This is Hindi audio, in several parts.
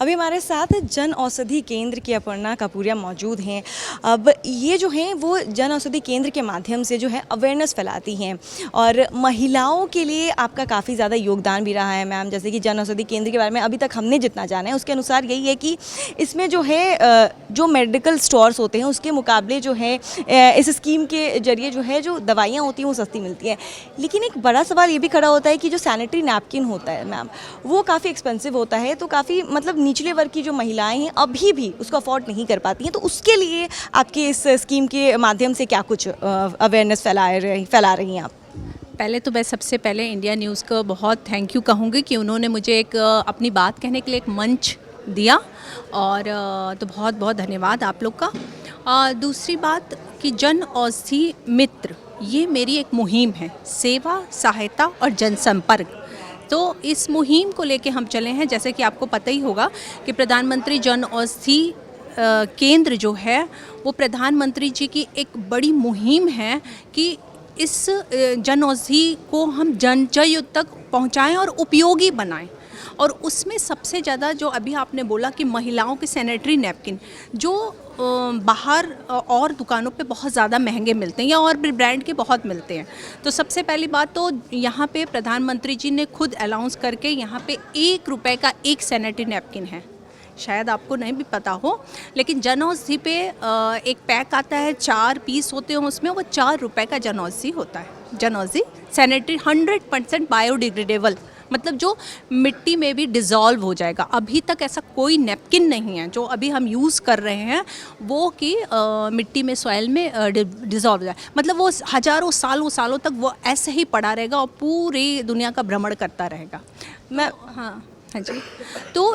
अभी हमारे साथ जन औषधि केंद्र की अपर्णा कपूरिया मौजूद हैं। अब ये जो हैं वो जन औषधि केंद्र के माध्यम से जो है अवेयरनेस फैलाती हैं और महिलाओं के लिए आपका काफ़ी ज़्यादा योगदान भी रहा है मैम। जैसे कि जन औषधि केंद्र के बारे में अभी तक हमने जितना जाना है उसके अनुसार यही है कि इसमें जो है जो मेडिकल स्टोर्स होते हैं उसके मुकाबले जो है इस स्कीम के जरिए जो है जो दवाइयाँ होती हैं वो सस्ती मिलती हैं। लेकिन एक बड़ा सवाल ये भी खड़ा होता है कि जो सैनिटरी नैपकिन होता है मैम वो काफ़ी एक्सपेंसिव होता है, तो काफ़ी मतलब निचले वर्ग की जो महिलाएं हैं अभी भी उसको अफोर्ड नहीं कर पाती हैं। तो उसके लिए आपके इस स्कीम के माध्यम से क्या कुछ अवेयरनेस फैला रही हैं आप? पहले तो मैं सबसे पहले इंडिया न्यूज़ को बहुत थैंक यू कहूँगी कि उन्होंने मुझे एक अपनी बात कहने के लिए एक मंच दिया और तो बहुत बहुत धन्यवाद आप लोग का। दूसरी बात कि जन औषधि मित्र ये मेरी एक मुहिम है, सेवा सहायता और जनसंपर्क। तो इस मुहिम को लेके हम चले हैं। जैसे कि आपको पता ही होगा कि प्रधानमंत्री जन औषधि केंद्र जो है वो प्रधानमंत्री जी की एक बड़ी मुहिम है कि इस जन औषधि को हम जन तक पहुंचाएं और उपयोगी बनाएं। और उसमें सबसे ज़्यादा जो अभी आपने बोला कि महिलाओं के सैनिटरी नैपकिन जो बाहर और दुकानों पे बहुत ज़्यादा महंगे मिलते हैं या और भी ब्रांड के बहुत मिलते हैं। तो सबसे पहली बात तो यहाँ पे प्रधानमंत्री जी ने खुद अनाउंस करके यहाँ पे ₹1 का एक सैनिटरी नैपकिन है। शायद आपको नहीं भी पता हो, लेकिन जन औषधि पे एक पैक आता है, 4 पीस होते हैं उसमें, वो ₹4 का जन औषधि होता है। जन औषधि सैनिटरी 100% बायोडिग्रेडेबल, मतलब जो मिट्टी में भी डिज़ोल्व हो जाएगा। अभी तक ऐसा कोई नैपकिन नहीं है जो अभी हम यूज़ कर रहे हैं वो कि मिट्टी में सॉइल में डिज़ोल्व हो जाए, मतलब वो हज़ारों सालों तक वो ऐसे ही पड़ा रहेगा और पूरी दुनिया का भ्रमण करता रहेगा। मैं हाँ जी, तो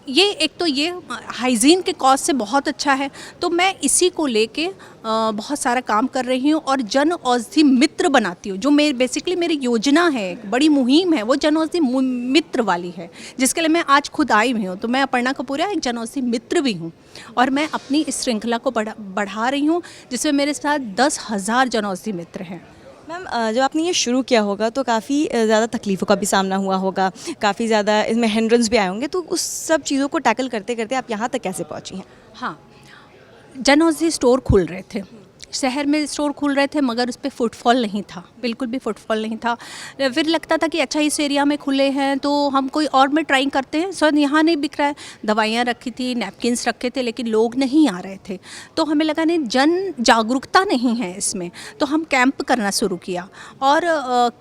ये एक तो ये हाइजीन के कॉज से बहुत अच्छा है। तो मैं इसी को लेके बहुत सारा काम कर रही हूँ और जन औषधि मित्र बनाती हूँ। जो बेसिकली मेरी योजना है, एक बड़ी मुहिम है, वो जन औषधि मित्र वाली है, जिसके लिए मैं आज खुद आई हुई हूँ। तो मैं अपर्णा कपूरिया एक जन औषधि मित्र भी हूँ और मैं अपनी इस श्रृंखला को बढ़ा रही हूँ, जिसमें मेरे साथ 10,000 जन औषधि मित्र हैं। मैम जब आपने ये शुरू किया होगा तो काफ़ी ज़्यादा तकलीफ़ों का भी सामना हुआ होगा, काफ़ी ज़्यादा इसमें हिंड्रेंस भी आए होंगे, तो उस सब चीज़ों को टैकल करते करते आप यहाँ तक कैसे पहुँची हैं? हाँ, जन औषधि स्टोर खुल रहे थे, शहर में स्टोर खुल रहे थे, मगर उस पर फुटफॉल नहीं था, बिल्कुल भी फुटफॉल नहीं था। फिर लगता था कि अच्छा इस एरिया में खुले हैं तो हम कोई और में ट्राई करते हैं, सर यहाँ नहीं बिक रहा है। दवाइयाँ रखी थी, नैपकिन्स रखे थे, लेकिन लोग नहीं आ रहे थे। तो हमें लगा नहीं, जन जागरूकता नहीं है इसमें, तो हम कैंप करना शुरू किया और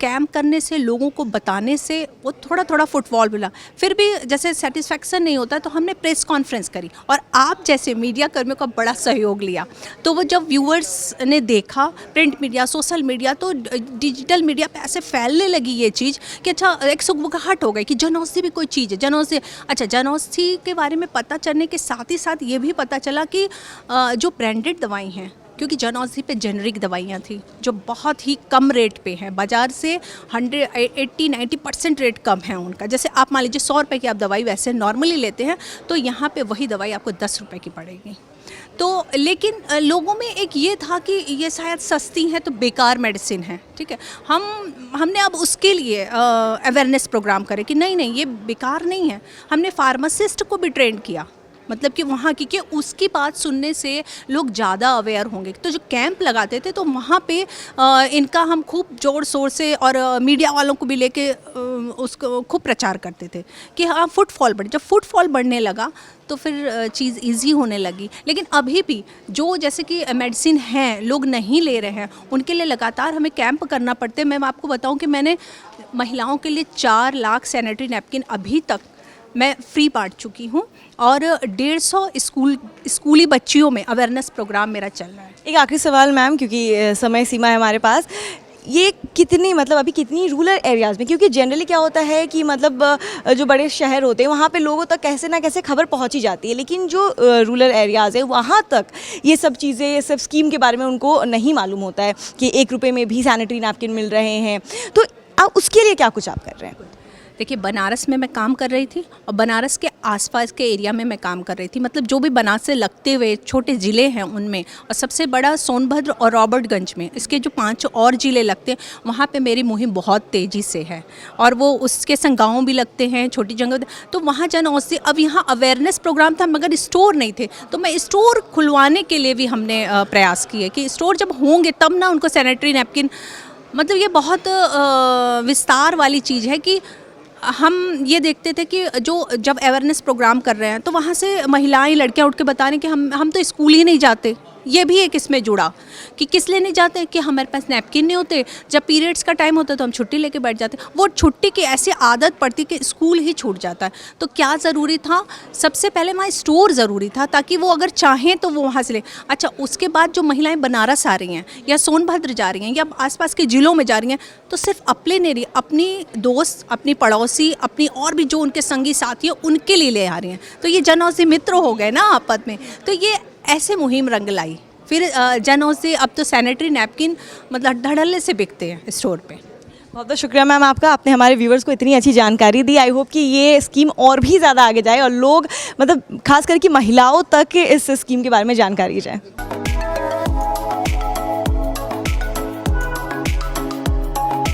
कैंप करने से, लोगों को बताने से वो थोड़ा थोड़ा फुटफॉल मिला। फिर भी जैसे सेटिस्फैक्शन नहीं होता तो हमने प्रेस कॉन्फ्रेंस करी और आप जैसे मीडिया कर्मियों का बड़ा सहयोग लिया। तो वो जब व्यूअर्स ने देखा, प्रिंट मीडिया, सोशल मीडिया, तो डिजिटल मीडिया पे ऐसे फैलने लगी ये चीज़ कि अच्छा एक सुगबुगाहट हो गई कि जन औषधि भी कोई चीज़ है। जन औषधि, अच्छा जन औषधि के बारे में पता चलने के साथ ही साथ ये भी पता चला कि जो ब्रांडेड दवाई हैं, क्योंकि जन औषधि पे जेनरिक दवाइयाँ थी जो बहुत ही कम रेट पे हैं, बाज़ार से 80-90% रेट कम है उनका। जैसे आप मान लीजिए ₹100 की आप दवाई वैसे नॉर्मली लेते हैं तो यहाँ पे वही दवाई आपको ₹10 की पड़ेगी। तो लेकिन लोगों में एक ये था कि ये शायद सस्ती है तो बेकार मेडिसिन है, ठीक है। हमने अब उसके लिए अवेयरनेस प्रोग्राम करे कि नहीं नहीं ये बेकार नहीं है। हमने फार्मासिस्ट को भी ट्रेन किया, मतलब कि वहाँ की उसकी बात सुनने से लोग ज़्यादा अवेयर होंगे। तो जो कैंप लगाते थे तो वहाँ पे इनका हम खूब ज़ोर शोर से और मीडिया वालों को भी लेके उसको खूब प्रचार करते थे कि हाँ फुटफॉल बढ़े। जब फुटफॉल बढ़ने लगा तो फिर चीज़ इजी होने लगी। लेकिन अभी भी जो जैसे कि मेडिसिन हैं लोग नहीं ले रहे हैं, उनके लिए लगातार हमें कैंप करना पड़ते हैं। मैं आपको बताऊं कि मैंने महिलाओं के लिए 4 लाख सैनिटरी नैपकिन अभी तक मैं फ्री बांट चुकी हूँ और 150 स्कूली बच्चियों में अवेयरनेस प्रोग्राम मेरा चल रहा है। एक आखिरी सवाल मैम, क्योंकि समय सीमा है हमारे पास, ये कितनी मतलब अभी कितनी रूरल एरियाज़ में, क्योंकि जनरली क्या होता है कि मतलब जो बड़े शहर होते हैं वहाँ पे लोगों तक कैसे ना कैसे खबर पहुँची जाती है, लेकिन जो रूरल एरियाज़ है वहाँ तक ये सब चीज़ें, ये सब स्कीम के बारे में उनको नहीं मालूम होता है कि ₹1 में भी सैनिटरी नैपकिन मिल रहे हैं। तो आप उसके लिए क्या कुछ आप कर रहे हैं? देखिए, बनारस में मैं काम कर रही थी और बनारस के आसपास के एरिया में मैं काम कर रही थी, मतलब जो भी बनारस से लगते हुए छोटे ज़िले हैं उनमें, और सबसे बड़ा सोनभद्र और रॉबर्टगंज में, इसके जो 5 और ज़िले लगते हैं वहाँ पे मेरी मुहिम बहुत तेज़ी से है, और वो उसके संग गाँव भी लगते हैं, छोटी जगह, तो वहाँ जन औषधि। अब यहाँ अवेयरनेस प्रोग्राम था मगर स्टोर नहीं थे, तो मैं स्टोर खुलवाने के लिए भी हमने प्रयास किए कि स्टोर जब होंगे तब ना उनको सैनिटरी नैपकिन, मतलब ये बहुत विस्तार वाली चीज़ है कि हम ये देखते थे कि जब अवेयरनेस प्रोग्राम कर रहे हैं तो वहाँ से महिलाएं लड़कियां उठ के बता रही कि हम तो स्कूल ही नहीं जाते। ये भी एक इसमें जुड़ा कि किस लिए नहीं जाते, कि हमारे पास नैपकिन नहीं होते, जब पीरियड्स का टाइम होता है तो हम छुट्टी लेके बैठ जाते। वो छुट्टी की ऐसी आदत पड़ती कि स्कूल ही छूट जाता है। तो क्या ज़रूरी था, सबसे पहले वहाँ स्टोर ज़रूरी था ताकि वो अगर चाहें तो वो वहाँ से ले। अच्छा, उसके बाद जो महिलाएं बनारस आ रही हैं या सोनभद्र जा रही हैं या आसपास के ज़िलों में जा रही हैं, तो सिर्फ अपने नहीं रही, अपनी दोस्त, अपनी पड़ोसी, अपनी और भी जो उनके संगी साथी हैं उनके लिए ले आ रही हैं। तो ये जन औषधि मित्र हो गए ना आपस में, तो ये ऐसे मुहिम रंग लाई। फिर जन औषधि अब तो सैनिटरी नैपकिन मतलब धड़ल्ले से बिकते हैं स्टोर पे। बहुत बहुत शुक्रिया मैम आपका, आपने हमारे व्यूवर्स को इतनी अच्छी जानकारी दी। आई होप कि ये स्कीम और भी ज़्यादा आगे जाए और लोग, मतलब खास करके महिलाओं तक इस स्कीम के बारे में जानकारी जाए।